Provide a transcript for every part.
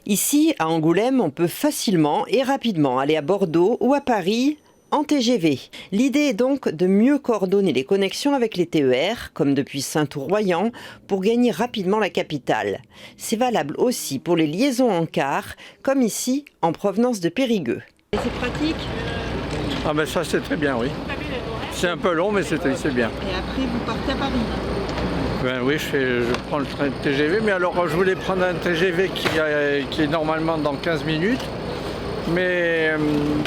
Ici, à Angoulême, on peut facilement et rapidement aller à Bordeaux ou à Paris en TGV. L'idée est donc de mieux coordonner les connexions avec les TER, comme depuis Saint-Ouen-Royan, pour gagner rapidement la capitale. C'est valable aussi pour les liaisons en car, comme ici, en provenance de Périgueux. Et c'est pratique ? Ah ben ça c'est très bien, oui. C'est un peu long, mais c'est bien. Et après, vous partez à Paris ? Ben oui, je prends le train de TGV, mais alors je voulais prendre un TGV qui est normalement dans 15 minutes. Mais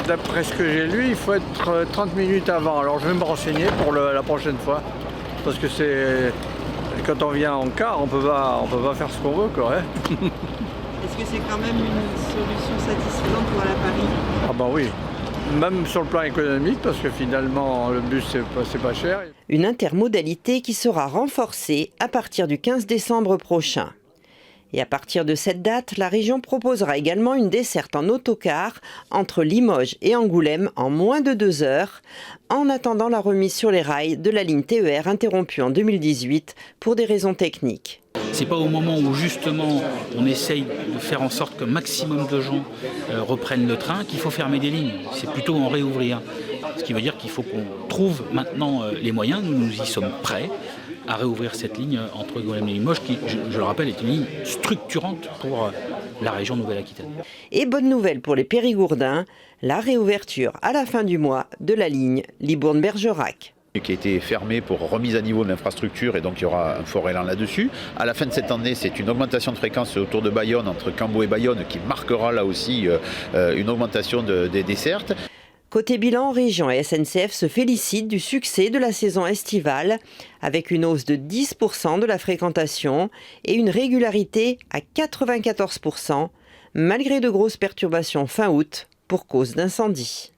d'après ce que j'ai lu, il faut être 30 minutes avant. Alors je vais me renseigner pour la prochaine fois. Parce que quand on vient en car, on peut pas faire ce qu'on veut, quoi. Hein. Est-ce que c'est quand même une solution satisfaisante pour aller à Paris ? Ah ben oui. Même sur le plan économique, parce que finalement le bus c'est pas cher. Une intermodalité qui sera renforcée à partir du 15 décembre prochain. Et à partir de cette date, la région proposera également une desserte en autocar entre Limoges et Angoulême en moins de 2 heures, en attendant la remise sur les rails de la ligne TER interrompue en 2018 pour des raisons techniques. C'est pas au moment où justement on essaye de faire en sorte qu'un maximum de gens reprennent le train qu'il faut fermer des lignes. C'est plutôt en réouvrir. Ce qui veut dire qu'il faut qu'on trouve maintenant les moyens, nous y sommes prêts, à réouvrir cette ligne entre Angoulême et Limoges qui, je le rappelle, est une ligne structurante pour la région Nouvelle-Aquitaine. Et bonne nouvelle pour les Périgourdins, la réouverture à la fin du mois de la ligne Libourne-Bergerac. Qui a été fermé pour remise à niveau de l'infrastructure et donc il y aura un fort élan là-dessus. À la fin de cette année, c'est une augmentation de fréquence autour de Bayonne, entre Cambo et Bayonne, qui marquera là aussi une augmentation des dessertes. Côté bilan en région, SNCF se félicite du succès de la saison estivale avec une hausse de 10% de la fréquentation et une régularité à 94% malgré de grosses perturbations fin août pour cause d'incendie.